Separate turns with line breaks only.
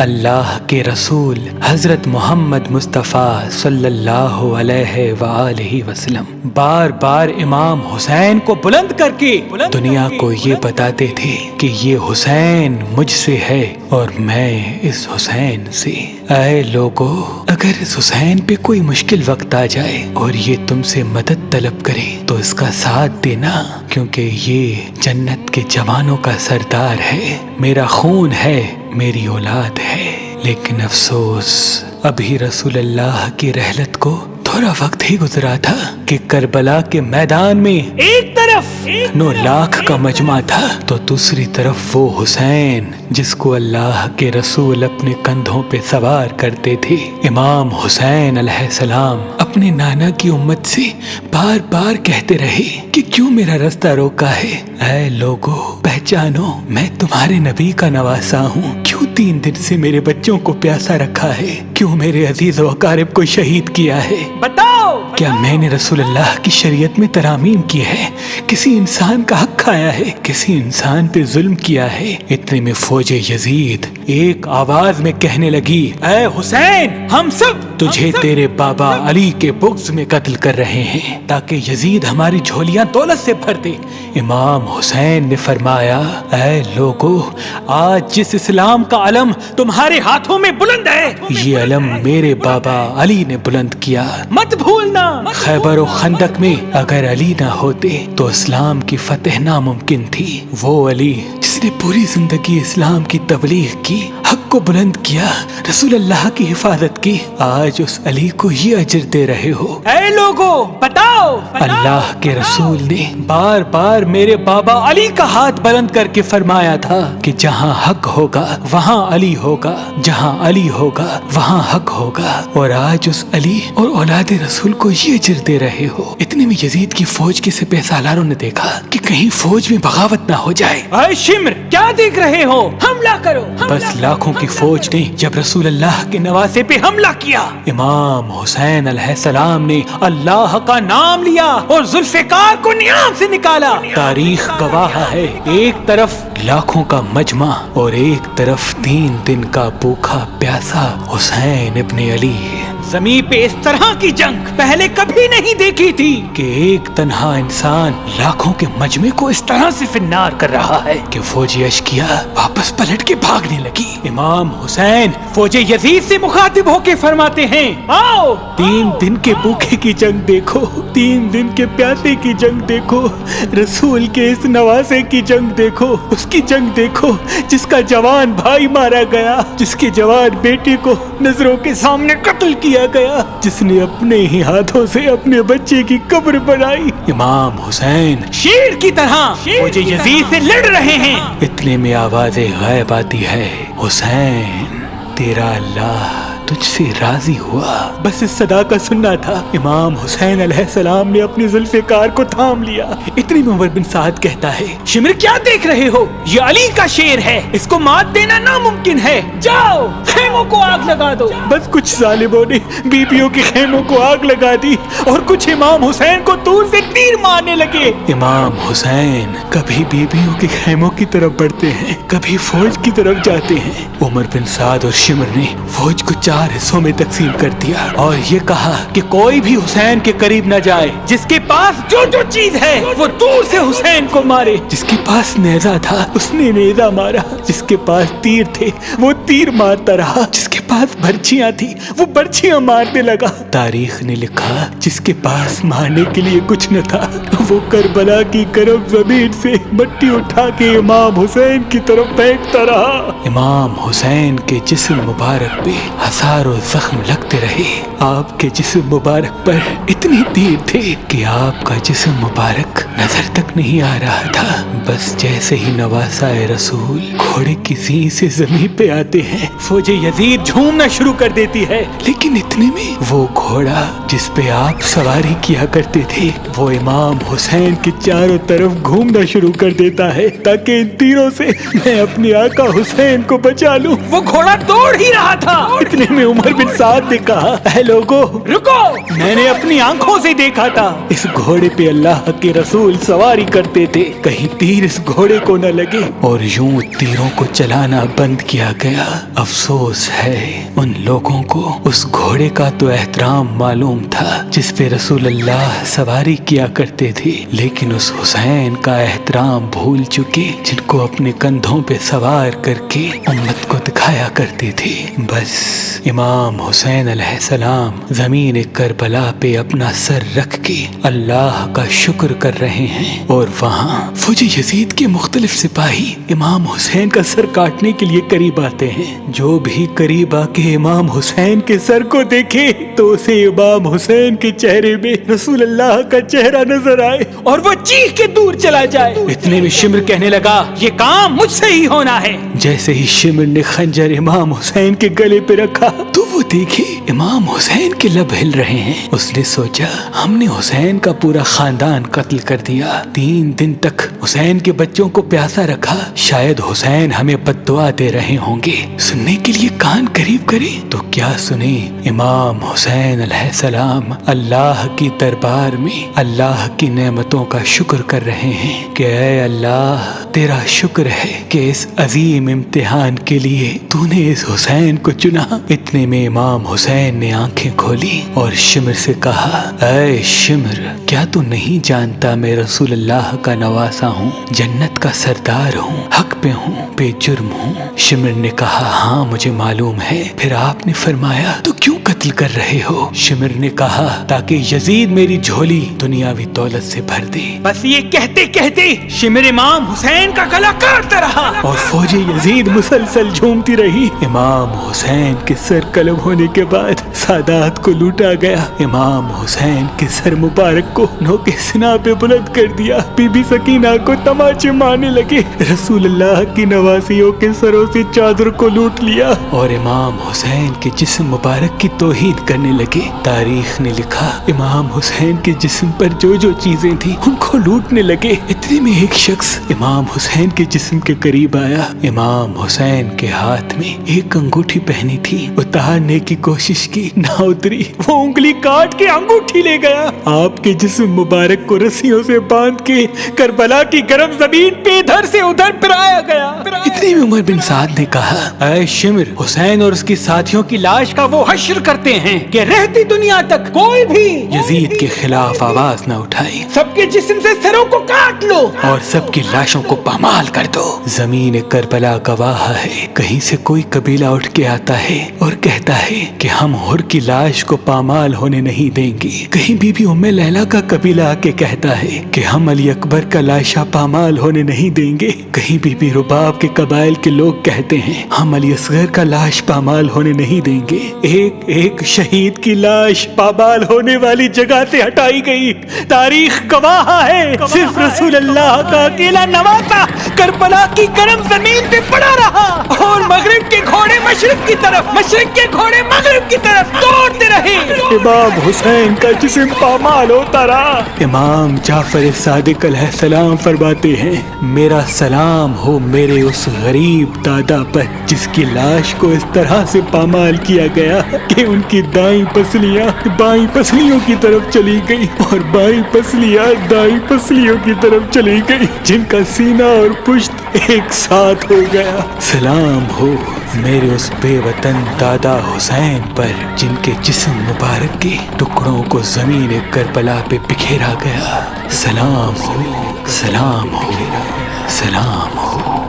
اللہ کے رسول حضرت محمد مصطفیٰ صلی اللہ علیہ وآلہ وسلم بار بار امام حسین کو بلند کر کے دنیا کو یہ بتاتے تھے کہ یہ حسین مجھ سے ہے اور میں اس حسین سے۔ اے لوگو، اگر اس حسین پہ کوئی مشکل وقت آ جائے اور یہ تم سے مدد طلب کرے تو اس کا ساتھ دینا، کیونکہ یہ جنت کے جوانوں کا سردار ہے، میرا خون ہے، میری اولاد ہے۔ لیکن افسوس، ابھی رسول اللہ کی رحلت کو تھوڑا وقت ہی گزرا تھا کہ کربلا کے میدان میں ایک طرف 9 لاکھ کا مجمع تھا تو دوسری طرف وہ حسین جس کو اللہ کے رسول اپنے کندھوں پہ سوار کرتے تھے۔ امام حسین علیہ السلام اپنے نانا کی امت سے بار بار کہتے رہے کہ کیوں میرا رستہ روکا ہے؟ اے لوگو، پہچانو، میں تمہارے نبی کا نواسا ہوں، کیوں 3 دن سے میرے بچوں کو پیاسا رکھا ہے؟ کیوں میرے عزیز و اقارب کو شہید کیا ہے؟ بتاؤ، کیا میں نے رسول اللہ کی شریعت میں ترامیم کی ہے؟ کسی انسان کا حق کھایا ہے؟ کسی انسان پہ ظلم کیا ہے؟ اتنے میں فوج یزید ایک آواز میں کہنے لگی، اے حسین، ہم سب تجھے تیرے بابا علی کے بغض میں قتل کر رہے ہیں تاکہ یزید ہماری جھولیاں دولت سے بھر دے۔ امام حسین نے فرمایا، اے لوگو، آج جس اسلام کا علم تمہارے ہاتھوں میں بلند ہے، یہ علم میرے بابا علی نے بلند کیا، مت بھولنا۔ خیبر و خندق میں اگر علی نہ ہوتے تو اسلام کی فتح ناممکن تھی۔ وہ علی جس نے پوری زندگی اسلام کی تبلیغ کی، حق کو بلند کیا، رسول اللہ کی حفاظت کی، آج اس علی کو یہ اجر دے رہے ہو۔ اے لوگو، بتاؤ، اللہ کے رسول نے بار بار میرے بابا علی کا ہاتھ بلند کر کے فرمایا تھا کہ جہاں حق ہوگا وہاں علی ہوگا، جہاں علی ہوگا وہاں حق ہوگا، اور آج اس علی اور اولاد رسول کو یہ اجر دے رہے ہو۔ اتنے میں یزید کی فوج کے سپہ سالاروں نے دیکھا کہ کہیں فوج میں بغاوت نہ ہو جائے۔ اے شمر، کیا دیکھ رہے ہو؟ حملہ کرو۔ بس لاکھوں کی فوج نے جب رسول اللہ کے نواسے پہ حملہ کیا، امام حسین علیہ السلام نے اللہ کا نام لیا اور ذوالفقار کو نیام سے نکالا۔ تاریخ گواہ ہے، ایک طرف لاکھوں کا مجمع اور ایک طرف 3 دن کا بھوکا پیاسا حسین ابن علی۔ زمین پہ اس طرح کی جنگ پہلے کبھی نہیں دیکھی تھی کہ ایک تنہا انسان لاکھوں کے مجمع کو اس طرح سے فنار کر رہا ہے کہ فوج اشکیا واپس پلٹ کے بھاگنے لگی۔ امام حسین فوج یزید سے مخاطب ہو کے فرماتے ہیں، آؤ، 3 دن کے بھوکے کی جنگ دیکھو، 3 دن کے پیاسے کی جنگ دیکھو، رسول کے اس نواسے کی جنگ دیکھو، اس کی جنگ دیکھو جس کا جوان بھائی مارا گیا، جس کے جوان بیٹے کو نظروں کے سامنے قتل کیا گیا، جس نے اپنے ہی ہاتھوں سے اپنے بچے کی قبر بنائی۔ امام حسین شیر کی طرح فوج یزید سے لڑ رہے ہیں۔ اتنے میں آواز غیب آتی ہے، حسین، تیرا اللہ تجھ سے راضی ہوا۔ بس اس صدا کا سننا تھا، امام حسین علیہ السلام نے اپنی ذوالفقار کو تھام لیا۔ اتنی میں عمر بن سعد کہتا ہے، شمر، کیا دیکھ رہے ہو؟ یہ علی کا شیر ہے، اس کو مات دینا ناممکن ہے، جاؤ خیموں کو آگ لگا دو۔ بس کچھ ظالموں نے بیبیوں کے خیموں کو آگ لگا دی اور کچھ امام حسین کو دور سے تیر مارنے لگے۔ امام حسین کبھی بیبیوں کے خیموں کی طرف بڑھتے ہیں، کبھی فوج کی طرف جاتے ہیں۔ عمر بن سعد اور شمر نے فوج کو 4 حصوں میں تقسیم کر دیا اور یہ کہا کہ کوئی بھی حسین کے قریب نہ جائے، جس کے پاس جو چیز ہے وہ دور سے حسین کو مارے۔ جس کے پاس نیزہ تھا اس نے نیزہ مارا، جس کے پاس تیر تھے وہ تیر مارتا رہا، جس کے پاس برچیاں تھی وہ برچیاں مارنے لگا۔ تاریخ نے لکھا جس کے پاس مارنے کے لیے کچھ نہ تھا وہ کربلا کی گرم زمین سے مٹی اٹھا کے امام حسین کی طرف پھینکتا رہا۔ امام حسین کے جسم مبارک پہ ہزاروں زخم لگتے رہے، آپ کے جسم مبارک پر اتنے تیر تھے کہ آپ کا جسم مبارک نظر تک نہیں آ رہا تھا۔ بس جیسے ہی نواسا رسول گھوڑے کی سینگ سے زمین پہ آتے ہیں، فوج یزید यजीद झूमना शुरू कर देती है। लेकिन इतने में वो घोड़ा जिस पे आप सवारी किया करते थे वो इमाम हुसैन के चारों तरफ घूमना शुरू कर देता है ताकि इन तीरों से मैं अपने आका हुसैन को बचा लूं। वो घोड़ा दौड़ ही रहा था। इतने में उमर बिन साद ने कहा, ऐ लोगो रुको, मैंने अपनी आंखों से देखा था इस घोड़े पे अल्लाह के रसूल सवारी करते थे, कहीं तीर इस घोड़े को न लगे। और यूं तीरों को चलाना बंद किया गया। अफसोस है उन लोगों को उस घोड़े का तो एहतराम मालूम था जिस पे रसूल अल्लाह सवारी किया करते थे, लेकिन उस हुसैन का एहतराम भूल चुके जिनको अपने कंधों पे सवार करके उम्मत को दिखाया करते थे। बस इमाम हुसैन अलैहिस्सलाम ज़मीन करबला पे अपना सर रख के अल्लाह का शुक्र कर रहे हैं और वहाँ फौज यजीद के मुख्तलिफ सिपाही इमाम हुसैन का सर काटने के लिए करीब आते हैं। जो भी करीब आके इमाम हुसैन के सर को देखे तो उसे इमाम हुसैन के चेहरे में रसूल अल्लाह का चेहरा नजर आए और वो चीख के दूर चला जाए। इतने में शिमर कहने लगा, ये काम मुझसे ही होना है। जैसे ही शिमर ने खंजर इमाम हुसैन के गले पे रखा तो वो देखे इमाम हुसैन के लब हिल रहे हैं। उसने सोचा, हमने हुसैन का पूरा खानदान कत्ल कर दिया, 3 दिन तक हुसैन के बच्चों को प्यासा रखा, शायद हुसैन हमें बद्दुआ दे रहे होंगे। सुनने के लिए कान करीब करे तो क्या सुने। इमाम हुसैन अलैहिस्सलाम अल्लाह की दरबार में अल्लाह की नेमतों का शुक्र कर रहे हैं कि ऐ अल्लाह तेरा शुक्र है कि इस अजीम इम्तिहान के लिए तूने इस हुसैन को चुना। इतने में इमाम हुसैन ने आंखें खोली और शिमर से कहा, ऐ शिमर, क्या तू नहीं जानता मैं रसूल अल्लाह का नवासा हूँ, जन्नत का सरदार हूँ, हक पे हूँ, बेजुर्म हूँ। शिमर ने कहा, हाँ मुझे मालूम है। फिर आपने फरमाया, तो क्यों कत्ल कर रहे हो? शिमर ने कहा, ताकि यजीद मेरी झोली दुनियावी दौलत से भर दे। बस ये कहते कहते शिमर इमाम हुसैन का गला काटता रहा और फौजी यजीद मुसलसल झूमती रही। इमाम हुसैन के सर कलम होने के बाद सादात को लूटा गया। इमाम हुसैन के सर मुबारक को नोके सिना पे बुलंद कर दिया। बीबी सकीना को तमाचे मारने लगे। रसूल अल्लाह की नवासियों के सरों से चादर को लूट लिया और इमाम हुसैन के जिस्म मुबारक की तौहीन करने लगे। तारीख ने लिखा, इमाम हुसैन के जिस्म पर जो जो चीजें थी उनको लूटने लगे। इतने में एक शख्स इमाम हुसैन के जिस्म के करीब आया। इमाम हुसैन के हाथ में एक अंगूठी पहनी थी, उतारने की कोशिश की, ना उतरी। वो उंगली काट के अंगूठी ले गया। आपके जिस्म मुबारक को रस्सियों से बांध के करबला की गर्म जमीन पे इधर से उधर फिराया गया। इतने में उमर बिन साद ने कहा, ऐ शिमर, हुसैन और उसके साथियों की लाश का वो हश्र करते हैं कि रहती दुनिया तक कोई भी यजीद के खिलाफ आवाज न उठाए। सबके जिस्म से सरों को काट लो और सबकी लाशों को पामाल कर दो। जमीन करबला गवाह है, कहीं से कोई कबीला उठ के आता है और कहता है कि हम हुर की लाश को पामाल होने नहीं देंगे। कहीं बीबी उम्मे लैला का कबीला आके कहता है कि हम अली अकबर का लाशा पामाल होने नहीं देंगे। कहीं बीबी रुबाब के कबाइल के लोग कहते हैं हम अली असगर का लाश पामाल होने नहीं देंगे। एक एक शहीद की लाश पामाल होने वाली जगह से हटाई गई। तारीख गवाह है, सिर्फ रसूल अल्लाह का अकेला नवासा करबला की गर्म जमीन पे पड़ा रहा और मगरिब के घोड़े मशरिक की तरफ, मशरिक के घोड़े मगरिब की तरफ दौड़ते रहे। इमाम हुसैन का जिस्म पामाल होता रहा। इमाम जाफर सादिक अलैहिस्सलाम फरमाते हैं, मेरा सलाम हो मेरे उस गरीब दादा पर जिसकी लाश को इस तरह से पामाल किया गया कि उनकी दाईं पसलियां बाईं पसलियों की तरफ चली गई और बाईं पसलियां दाईं पसलियों की तरफ चली गई, जिनका सीना और पुश्त एक साथ हो गया। सलाम हो मेरे उस बेवतन दादा हुसैन पर जिनके जिस्म मुबारक के टुकड़ों को जमीन करबला पे बिखेरा गया। सलाम हो, सलाम हो, सलाम हो।